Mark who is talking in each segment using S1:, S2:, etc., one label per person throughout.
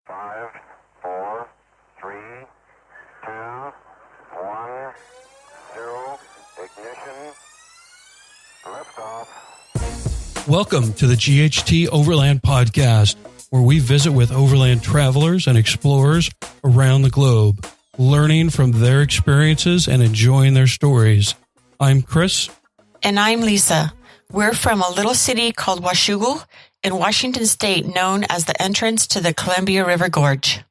S1: 5, 4, 3, 2, 1, 0, ignition, liftoff.
S2: Welcome to the GHT Overland Podcast, where we visit with overland travelers and explorers around the globe, learning from their experiences and enjoying their stories. I'm Chris.
S3: And I'm Lisa. We're from a little city called Washougal in Washington State, known as the entrance to the Columbia River Gorge.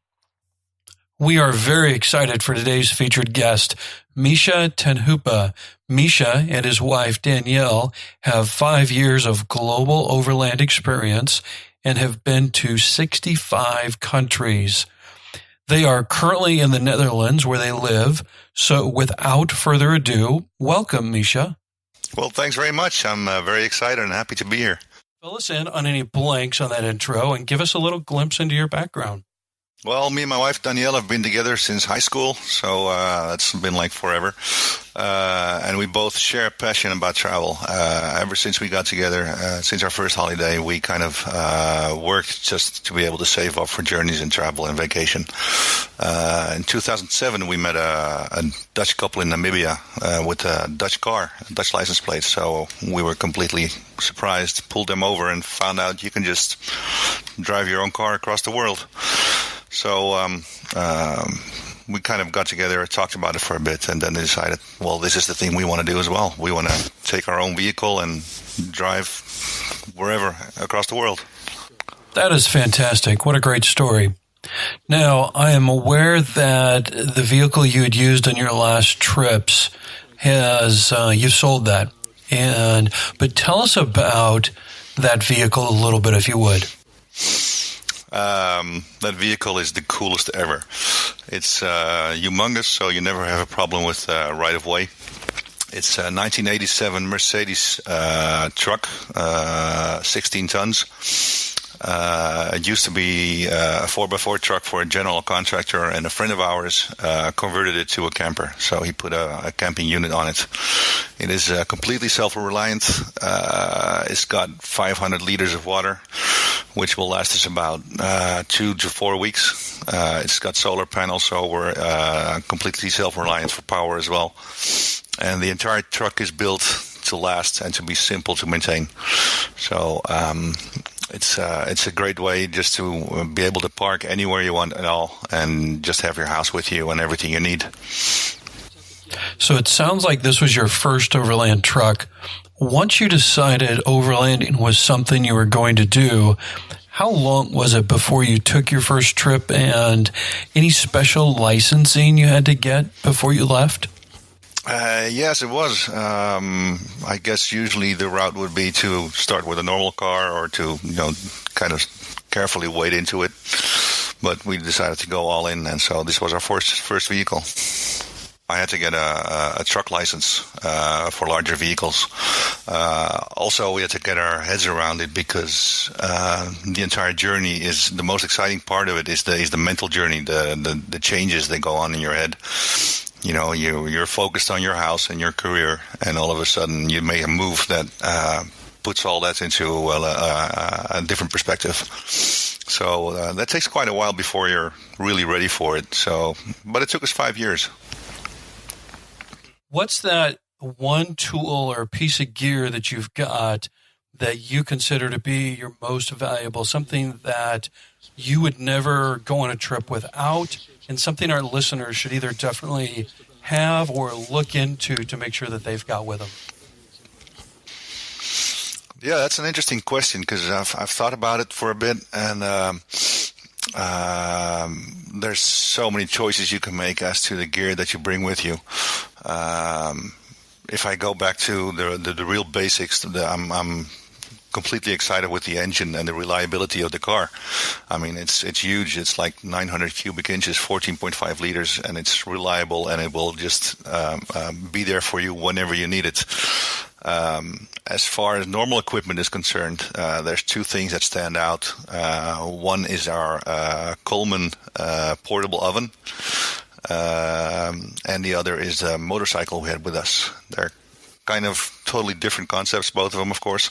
S2: We are very excited for today's featured guest, Mischa Hoope. Mischa and his wife, Danielle, have 5 years of global overland experience and have been to 65 countries. They are currently in the Netherlands where they live. So without further ado, welcome, Mischa.
S4: Well, thanks very much. I'm very excited and happy to be here.
S2: Fill us in on any blanks on that intro and give us a little glimpse into your background.
S4: Well, me and my wife, Danielle, have been together since high school, so that's been like forever. And we both share a passion about travel. Ever since we got together, since our first holiday, we kind of worked just to be able to save up for journeys and travel and vacation. In 2007, we met a Dutch couple in Namibia with a Dutch car, a Dutch license plate. So we were completely surprised, pulled them over, and found out you can just drive your own car across the world. So we kind of got together, talked about it for a bit, and then decided, well, this is the thing we want to do as well. We want to take our own vehicle and drive wherever across the world.
S2: That is fantastic. What a great story. Now, I am aware that the vehicle you had used on your last trips has, you sold that. But tell us about that vehicle a little bit, if you would.
S4: That vehicle is the coolest ever. It's humongous, so you never have a problem with right-of-way. It's a 1987 Mercedes truck, 16 tons. It used to be a 4x4 truck for a general contractor, and a friend of ours converted it to a camper. So he put a camping unit on it. It is completely self-reliant. It's got 500 liters of water, which will last us about 2 to 4 weeks. It's got solar panels, so we're completely self-reliant for power as well. And the entire truck is built to last and to be simple to maintain. So it's a great way just to be able to park anywhere you want at all and just have your house with you and everything you need.
S2: So it sounds like this was your first overland truck. Once you decided overlanding was something you were going to do, how long was it before you took your first trip, and any special licensing you had to get before you left?
S4: Yes, it was. I guess usually the route would be to start with a normal car or to, kind of carefully wade into it. But we decided to go all in, and so this was our first vehicle. I had to get a truck license for larger vehicles. Also, we had to get our heads around it because the entire journey is the most exciting part of it is the mental journey, the changes that go on in your head. You're focused on your house and your career, and all of a sudden you make a move that puts all that into a different perspective. So that takes quite a while before you're really ready for it. But it took us 5 years.
S2: What's that one tool or piece of gear that you've got that you consider to be your most valuable, something that you would never go on a trip without, and something our listeners should either definitely have or look into to make sure that they've got with them?
S4: Yeah, that's an interesting question because I've thought about it for a bit, and there's so many choices you can make as to the gear that you bring with you. If I go back to the real basics, I'm completely excited with the engine and the reliability of the car. I mean, it's huge. It's like 900 cubic inches, 14.5 liters, and it's reliable, and it will just be there for you whenever you need it. As far as normal equipment is concerned, there's two things that stand out. One is our Coleman portable oven, and the other is a motorcycle we had with us. They're kind of totally different concepts, both of them, of course.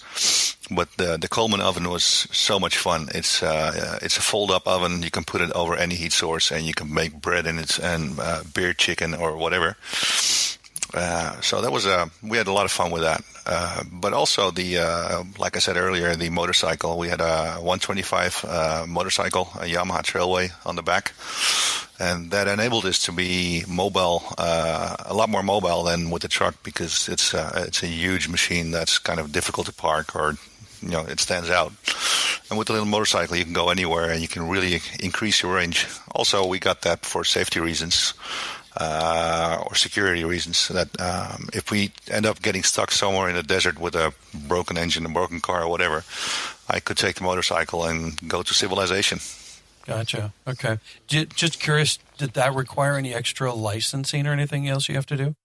S4: But the Coleman oven was so much fun. It's a fold-up oven. You can put it over any heat source, and you can make bread in it and beer chicken or whatever. So that was we had a lot of fun with that. But also like I said earlier, the motorcycle. We had a 125 motorcycle, a Yamaha Trailway on the back, and that enabled us to be mobile, a lot more mobile than with the truck, because it's a huge machine that's kind of difficult to park, or it stands out. And with the little motorcycle, you can go anywhere, and you can really increase your range. Also, we got that for safety reasons. Or security reasons, that if we end up getting stuck somewhere in the desert with a broken engine, a broken car, or whatever, I could take the motorcycle and go to civilization.
S2: Gotcha. Okay. Just curious, did that require any extra licensing or anything else you have to do?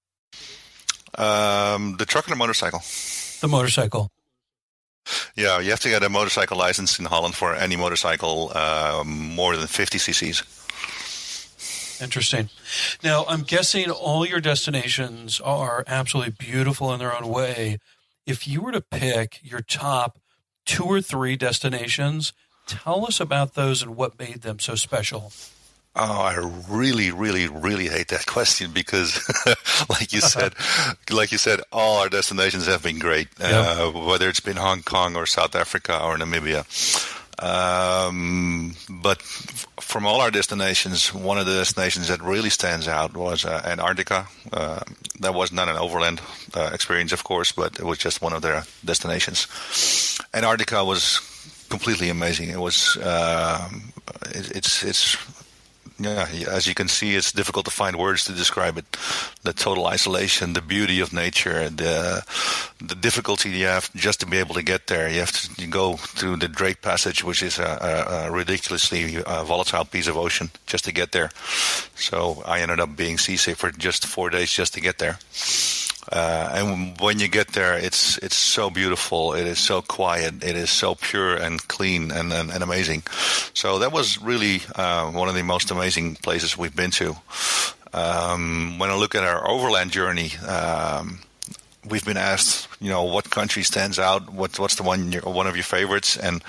S4: The truck and the motorcycle.
S2: The motorcycle.
S4: Yeah, you have to get a motorcycle license in Holland for any motorcycle more than 50 cc's.
S2: Interesting. Now, I'm guessing all your destinations are absolutely beautiful in their own way. If you were to pick your top 2 or 3 destinations, tell us about those and what made them so special.
S4: Oh, I really, really, really hate that question, because, like you said, all our destinations have been great.
S2: Yep.
S4: Whether it's been Hong Kong or South Africa or Namibia. But from all our destinations, one of the destinations that really stands out was Antarctica. That was not an overland experience, of course, but it was just one of their destinations. Antarctica was completely amazing. It was, as you can see, it's difficult to find words to describe it. The total isolation, the beauty of nature, the difficulty you have just to be able to get there. You have to go through the Drake Passage, which is a ridiculously volatile piece of ocean, just to get there. So I ended up being seasick for just 4 days just to get there. And when you get there, it's so beautiful. It is so quiet. It is so pure and clean and amazing. So that was really one of the most amazing places we've been to. When I look at our overland journey, we've been asked, what country stands out? What's the one of your favorites? And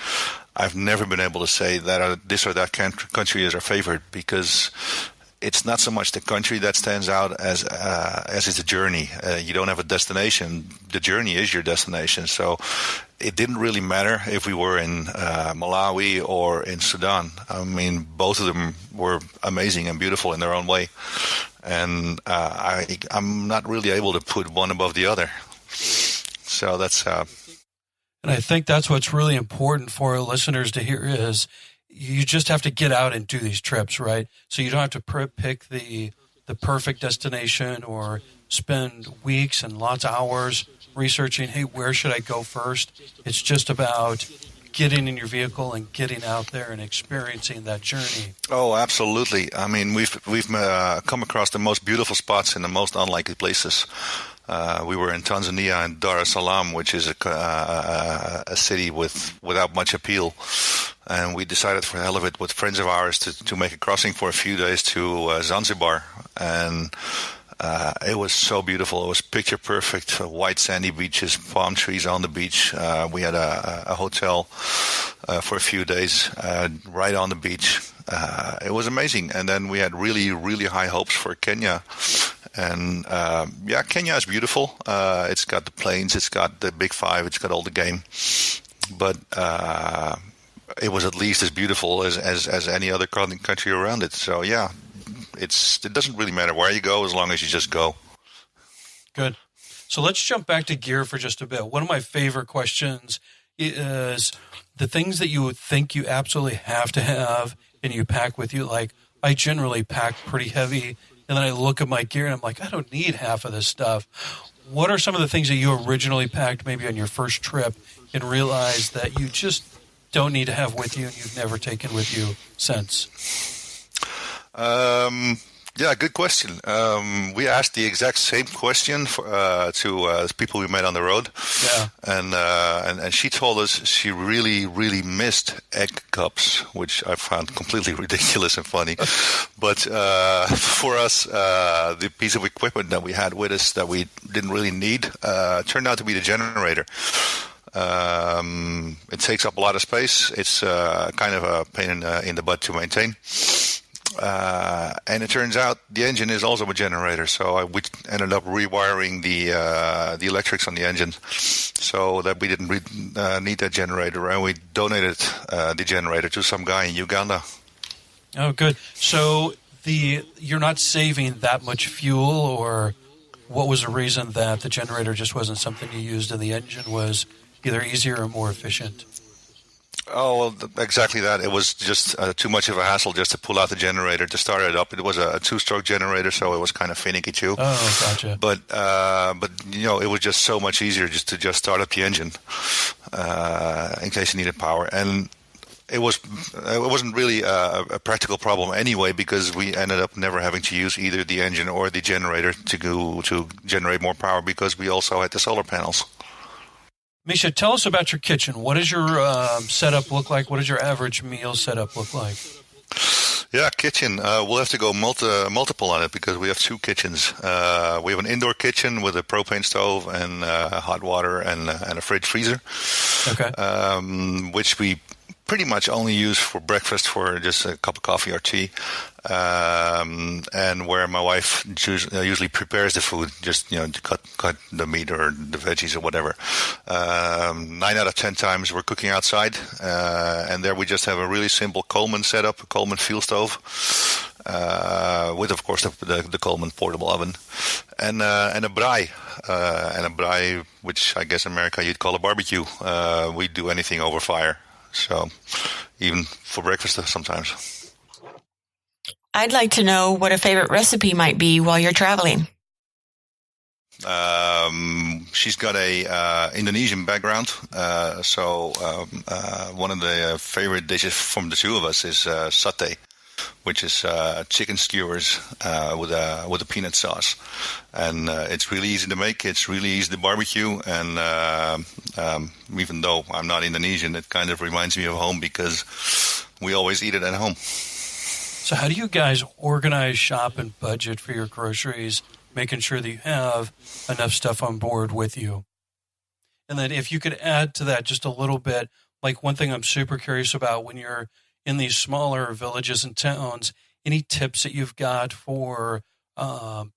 S4: I've never been able to say that this or that country is our favorite, because it's not so much the country that stands out as it's the journey. You don't have a destination. The journey is your destination. So it didn't really matter if we were in Malawi or in Sudan. I mean, both of them were amazing and beautiful in their own way. And I'm not really able to put one above the other. So that's...
S2: And I think that's what's really important for our listeners to hear is you just have to get out and do these trips, right? So you don't have to pick the perfect destination or spend weeks and lots of hours researching, hey, where should I go first? It's just about getting in your vehicle and getting out there and experiencing that journey.
S4: Oh, absolutely. I mean, we've come across the most beautiful spots in the most unlikely places. We were in Tanzania in Dar es Salaam, which is a city without much appeal. And we decided for the hell of it with friends of ours to make a crossing for a few days to Zanzibar. And it was so beautiful. It was picture perfect, white sandy beaches, palm trees on the beach. We had a hotel for a few days right on the beach. It was amazing. And then we had really, really high hopes for Kenya. And Kenya is beautiful. It's got the plains, it's got the Big Five, it's got all the game. But it was at least as beautiful as any other country around it. So yeah, it doesn't really matter where you go as long as you just go.
S2: Good. So let's jump back to gear for just a bit. One of my favorite questions is the things that you would think you absolutely have to have and you pack with you. Like, I generally pack pretty heavy, and then I look at my gear and I'm like, I don't need half of this stuff. What are some of the things that you originally packed maybe on your first trip and realized that you just don't need to have with you and you've never taken with you since?
S4: Yeah, good question. We asked the exact same question to people we met on the road,
S2: Yeah.
S4: and she told us she really missed egg cups, which I found completely ridiculous and funny. But for us, the piece of equipment that we had with us that we didn't really need turned out to be the generator. It takes up a lot of space. It's kind of a pain in the butt to maintain. And it turns out the engine is also a generator, so we ended up rewiring the electrics on the engine so that we didn't need that generator, and we donated the generator to some guy in Uganda.
S2: Oh, good. So you're not saving that much fuel, or what was the reason that the generator just wasn't something you used and the engine was either easier or more efficient?
S4: Oh, well, exactly that. It was just too much of a hassle just to pull out the generator to start it up. It was a two-stroke generator, so it was kind of finicky too.
S2: Oh, gotcha.
S4: But it was just so much easier just to start up the engine in case you needed power. And it wasn't really a practical problem anyway, because we ended up never having to use either the engine or the generator to generate more power, because we also had the solar panels.
S2: Mischa, tell us about your kitchen. What does your setup look like? What does your average meal setup look like?
S4: Yeah, kitchen. We'll have to go multiple on it because we have two kitchens. We have an indoor kitchen with a propane stove and hot water and a fridge freezer.
S2: Okay.
S4: Which we pretty much only use for breakfast for just a cup of coffee or tea. And where my wife usually prepares the food, just to cut the meat or the veggies or whatever. 9 out of 10 times we're cooking outside, and there we just have a really simple Coleman setup, a Coleman fuel stove, with of course the Coleman portable oven, and a braai, which I guess in America you'd call a barbecue. We do anything over fire, so even for breakfast sometimes.
S3: I'd like to know what a favorite recipe might be while you're traveling.
S4: She's got a Indonesian background, so one of the favorite dishes from the two of us is satay, which is chicken skewers with a peanut sauce, and it's really easy to make. It's really easy to barbecue, and even though I'm not Indonesian, it kind of reminds me of home because we always eat it at home.
S2: So how do you guys organize, shop, and budget for your groceries, making sure that you have enough stuff on board with you? And then if you could add to that just a little bit, like one thing I'm super curious about when you're in these smaller villages and towns, any tips that you've got for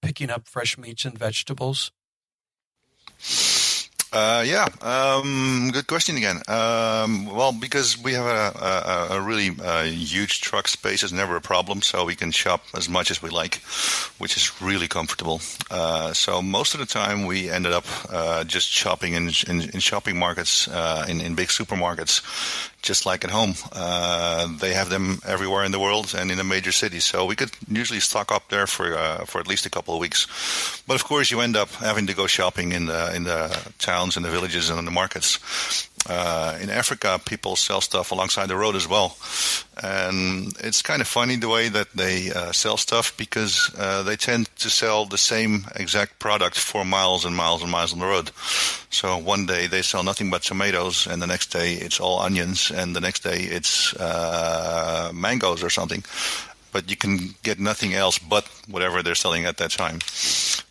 S2: picking up fresh meats and vegetables? Good question again. Well, because we have a really huge truck space is never a problem, so we can shop as much as we like, which is really comfortable. So most of the time we ended up just shopping in shopping markets, in big supermarkets, just like at home. They have them everywhere in the world and in the major cities, so we could usually stock up there for at least a couple of weeks. But of course, you end up having to go shopping in the towns and the villages and in the markets. In Africa, people sell stuff alongside the road as well, and it's kind of funny the way that they sell stuff, because they tend to sell the same exact product for miles and miles and miles on the road. So one day they sell nothing but tomatoes, and the next day it's all onions, and the next day it's mangoes or something. But you can get nothing else but whatever they're selling at that time.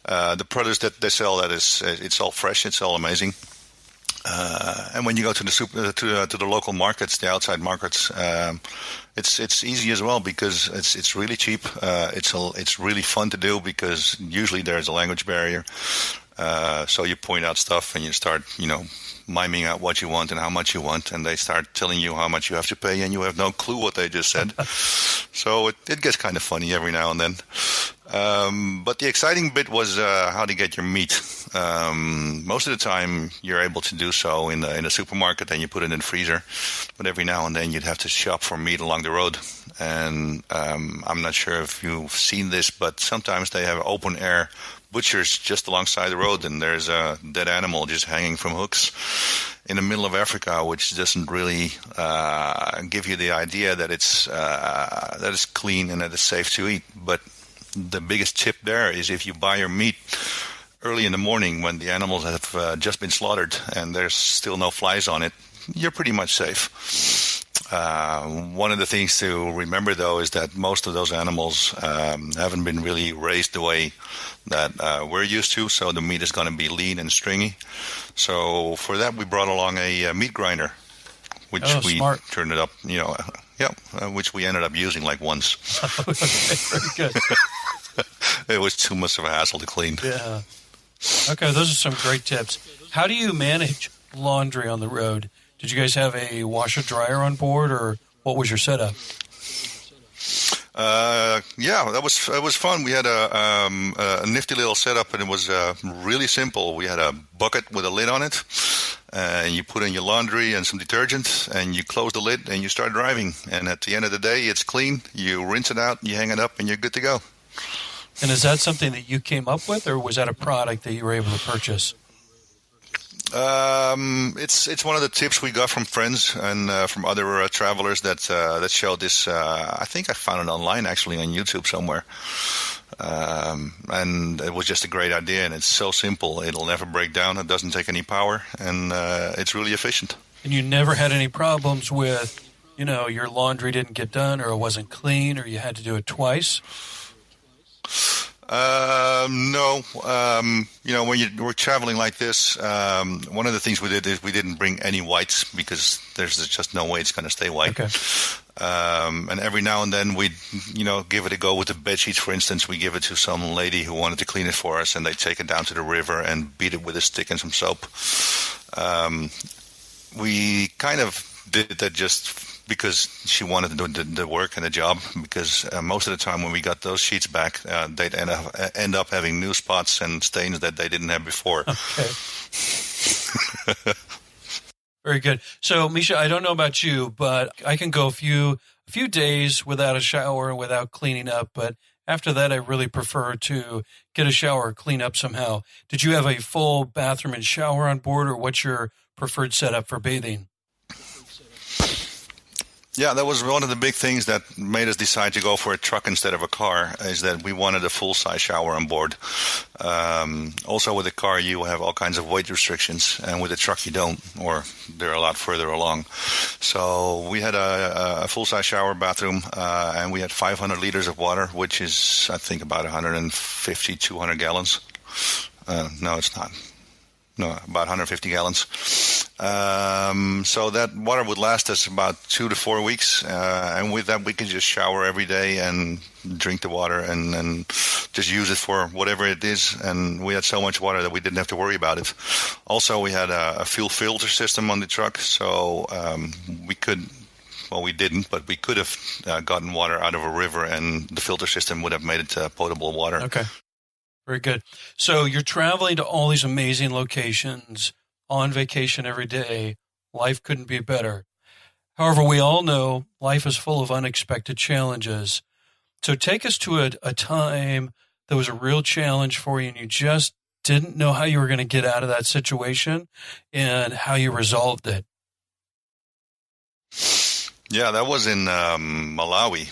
S2: The produce that they sell, it's all fresh, it's all amazing. And when you go to the local markets, the outside markets, it's easy as well, because it's really cheap. It's really fun to do, because usually there's a language barrier. So you point out stuff and you start, miming out what you want and how much you want, and they start telling you how much you have to pay, and you have no clue what they just said. So it gets kind of funny every now and then. But the exciting bit was how to get your meat. Most of the time you're able to do so in a supermarket, and you put it in the freezer. But every now and then you'd have to shop for meat along the road. And I'm not sure if you've seen this, but sometimes they have open air butchers just alongside the road, and there's a dead animal just hanging from hooks in the middle of Africa, which doesn't really give you the idea that it's clean and that it's safe to eat. But
S4: the biggest tip there is if you buy your meat early in the morning when the animals have just been slaughtered and there's still no flies on it, you're pretty much safe. One of the things to remember, though, is that most of those animals haven't been really raised the way that we're used to, so the meat is going to be lean and stringy. So for that, we brought along a meat grinder, which we
S2: smart.
S4: turned it up, which we ended up using like once.
S2: Okay, very good.
S4: It was too much of a hassle to clean.
S2: Yeah. Okay, those are some great tips. How do you manage laundry on the road? Did you guys have a washer dryer on board, or what was your setup?
S4: It was fun. We had a nifty little setup, and it was really simple. We had a bucket with a lid on it, and you put in your laundry and some detergent, and you close the lid, and you start driving. And at the end of the day, it's clean. You rinse it out, you hang it up, and you're good to go.
S2: And is that something that you came up with, or was that a product that you were able to purchase?
S4: It's one of the tips we got from friends and from other travelers that showed this. I think I found it online, actually, on YouTube somewhere. And it was just a great idea, and it's so simple. It'll never break down. It doesn't take any power, and it's really efficient.
S2: And you never had any problems with, your laundry didn't get done, or it wasn't clean, or you had to do it twice?
S4: No. When we're traveling like this, one of the things we did is we didn't bring any whites because there's just no way it's going to stay white.
S2: Okay.
S4: And every now and then we'd, give it a go with the bed sheets, for instance. We give it to some lady who wanted to clean it for us, and they take it down to the river and beat it with a stick and some soap. We kind of did that just because she wanted to do the work and the job, because most of the time when we got those sheets back, they'd end up having new spots and stains that they didn't have before.
S2: Okay. Very good. So, Mischa, I don't know about you, but I can go a few days without a shower and without cleaning up, but after that, I really prefer to get a shower or clean up somehow. Did you have a full bathroom and shower on board, or what's your preferred setup for bathing?
S4: Yeah, that was one of the big things that made us decide to go for a truck instead of a car, is that we wanted a full-size shower on board. Also, with a car, you have all kinds of weight restrictions, and with a truck, you don't, or they're a lot further along. So we had a full-size shower bathroom, and we had 500 liters of water, which is, I think, about 150, 200 gallons. No, it's not. No, about 150 gallons. So that water would last us about 2 to 4 weeks. And with that, we could just shower every day and drink the water and just use it for whatever it is. And we had so much water that we didn't have to worry about it. Also, we had a fuel filter system on the truck. So we could... Well, we didn't, but we could have gotten water out of a river, and the filter system would have made it potable water.
S2: Okay. Very good. So you're traveling to all these amazing locations on vacation every day. Life couldn't be better. However, we all know life is full of unexpected challenges. So take us to a time that was a real challenge for you, and you just didn't know how you were going to get out of that situation and how you resolved it.
S4: Yeah, that was in Malawi.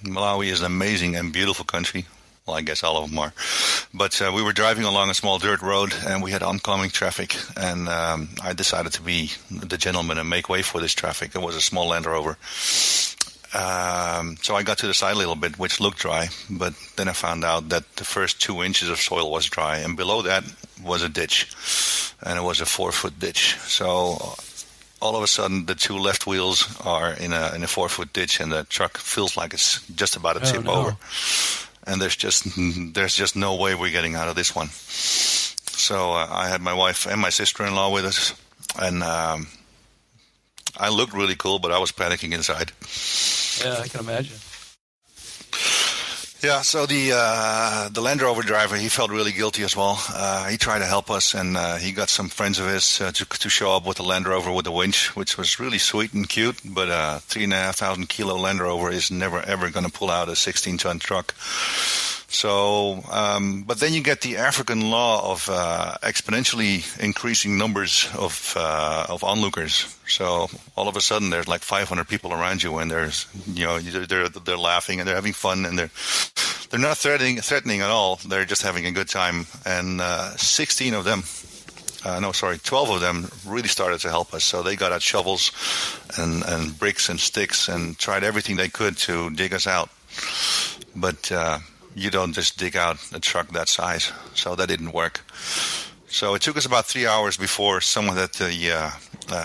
S4: Malawi is an amazing and beautiful country. Well, I guess all of them are. But we were driving along a small dirt road, and we had oncoming traffic. And I decided to be the gentleman and make way for this traffic. It was a small Land Rover. So I got to the side a little bit, which looked dry. But then I found out that the first 2 inches of soil was dry. And below that was a ditch. And it was a 4-foot ditch. So all of a sudden, the 2 left wheels are in a 4-foot ditch, and the truck feels like it's just about to tip over. And there's just no way we're getting out of this one. So I had my wife and my sister-in-law with us, and I looked really cool, but I was panicking inside.
S2: Yeah, I can imagine.
S4: Yeah, so the Land Rover driver, he felt really guilty as well. He tried to help us, and he got some friends of his to show up with the Land Rover with the winch, which was really sweet and cute. But a 3,500 kilo Land Rover is never ever going to pull out a 16-ton truck. So, but then you get the African law of exponentially increasing numbers of onlookers. So all of a sudden, there's like 500 people around you, and there's they're laughing and they're having fun, and they're not threatening at all. They're just having a good time. And 12 of them really started to help us. So they got out shovels and bricks and sticks and tried everything they could to dig us out. But you don't just dig out a truck that size. So that didn't work. So it took us about 3 hours before someone that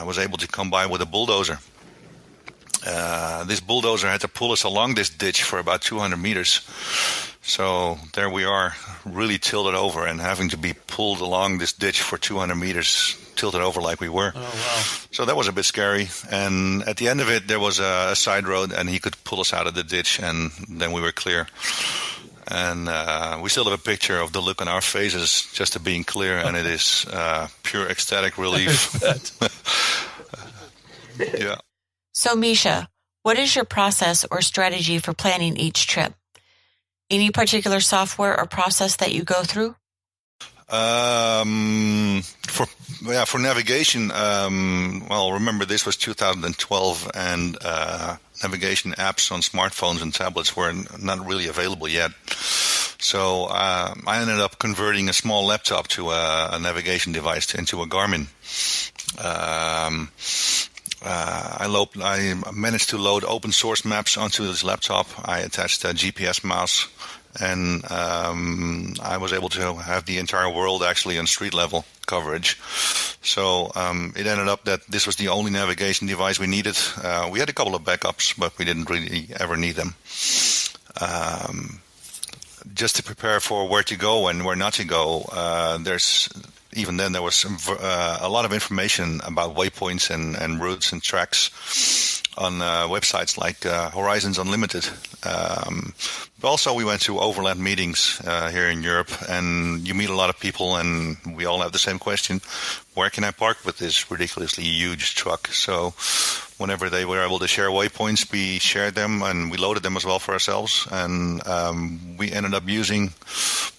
S4: was able to come by with a bulldozer. This bulldozer had to pull us along this ditch for about 200 meters. So there we are, really tilted over and having to be pulled along this ditch for 200 meters, tilted over like we were.
S2: Oh, wow.
S4: So that was a bit scary. And at the end of it, there was a side road, and he could pull us out of the ditch, and then we were clear. And we still have a picture of the look on our faces, just to being clear, and it is pure ecstatic relief. Yeah.
S3: So, Mischa, what is your process or strategy for planning each trip? Any particular software or process that you go through?
S4: For navigation, remember this was 2012, and navigation apps on smartphones and tablets were not really available yet. So I ended up converting a small laptop to a navigation device into a Garmin. I managed to load open source maps onto this laptop. I attached a GPS mouse, and I was able to have the entire world actually on street level coverage. So it ended up that this was the only navigation device we needed. We had a couple of backups, but we didn't really ever need them. Just to prepare for where to go and where not to go, even then there was a lot of information about waypoints and routes and tracks on websites like Horizons Unlimited. But also we went to Overland meetings here in Europe, and you meet a lot of people, and we all have the same question: where can I park with this ridiculously huge truck? So whenever they were able to share waypoints, we shared them, and we loaded them as well for ourselves. And we ended up using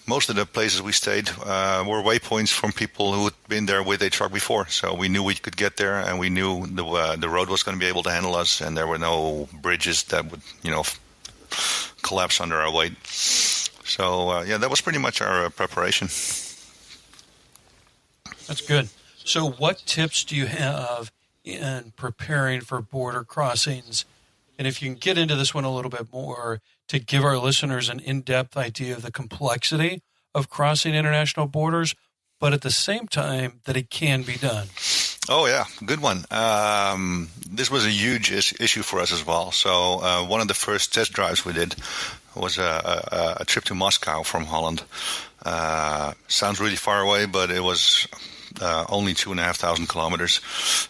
S4: most of the places we stayed were waypoints from people who had been there with a truck before. So we knew we could get there, and we knew the road was going to be able to handle us, and there were no bridges that would, collapse under our weight. So that was pretty much our preparation.
S2: That's good. So what tips do you have in preparing for border crossings? And if you can get into this one a little bit more to give our listeners an in-depth idea of the complexity of crossing international borders, but at the same time that it can be done.
S4: Oh, yeah. Good one. This was a huge issue for us as well. So one of the first test drives we did was a trip to Moscow from Holland. Sounds really far away, but it was only 2,500 kilometers.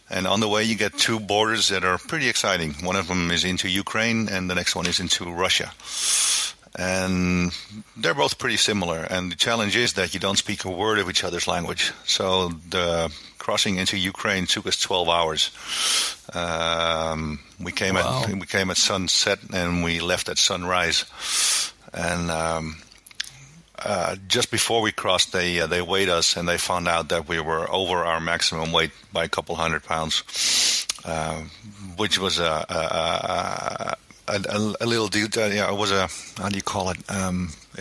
S4: And on the way, you get two borders that are pretty exciting. One of them is into Ukraine, and the next one is into Russia. And they're both pretty similar. And the challenge is that you don't speak a word of each other's language. So the crossing into Ukraine took us 12 hours. We came at sunset, and we left at sunrise. And just before we crossed, they weighed us, and they found out that we were over our maximum weight by a couple 100 pounds, which was a little detail. Yeah, it was a, how do you call it?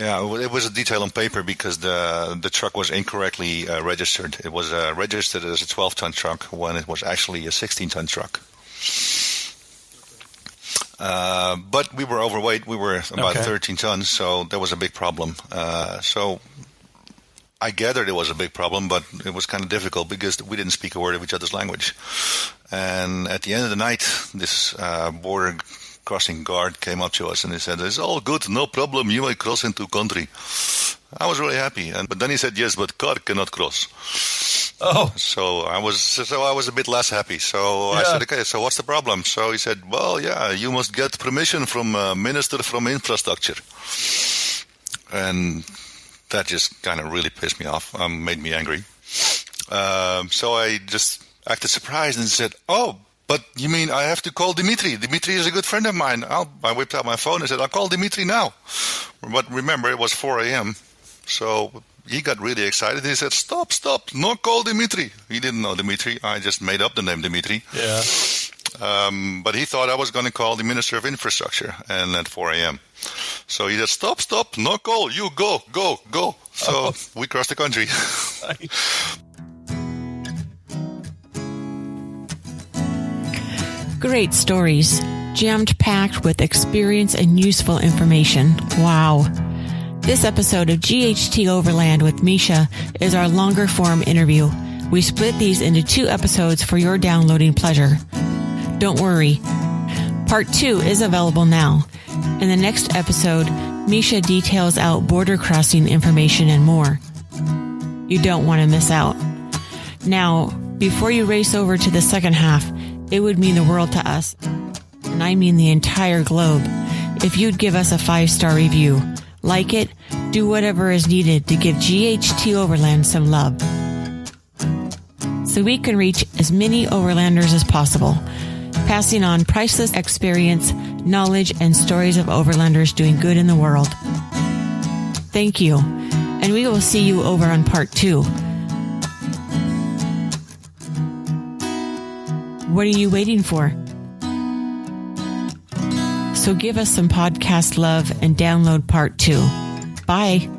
S4: It was a detail on paper because the truck was incorrectly registered. It was registered as a 12-ton truck when it was actually a 16-ton truck. But we were overweight. We were about 13 tons, so that was a big problem. So I gathered it was a big problem, but it was kind of difficult because we didn't speak a word of each other's language. And at the end of the night, this border crossing guard came up to us and he said, "It's all good, no problem, you may cross into country." I was really happy, but then he said, "Yes, but car cannot cross."
S2: Oh,
S4: so I was a bit less happy. So I said, "Okay, so what's the problem?" So he said, "Well, yeah, you must get permission from Minister from Infrastructure," and that just kind of really pissed me off, made me angry. So I just acted surprised and said, "Oh, But you mean I have to call Dimitri? Dimitri is a good friend of mine. I whipped out my phone and said, I'll call Dimitri now. But remember, it was 4 a.m. So he got really excited. He said, stop, no call Dimitri. He didn't know Dimitri. I just made up the name Dimitri.
S2: Yeah.
S4: But he thought I was going to call the Minister of Infrastructure and at 4 a.m. So he said, stop, no call. You go. So we crossed the country.
S3: Great stories, jammed-packed with experience and useful information. Wow. This episode of GHT Overland with Mischa is our longer form interview. We split these into 2 episodes for your downloading pleasure. Don't worry. Part 2 is available now. In the next episode, Mischa details out border crossing information and more. You don't want to miss out. Now, before you race over to the second half, it would mean the world to us, and I mean the entire globe, if you'd give us a 5-star review. Like it, do whatever is needed to give GHT Overland some love, so we can reach as many overlanders as possible, passing on priceless experience, knowledge, and stories of overlanders doing good in the world. Thank you, and we will see you over on part 2. What are you waiting for? So give us some podcast love and download part 2. Bye.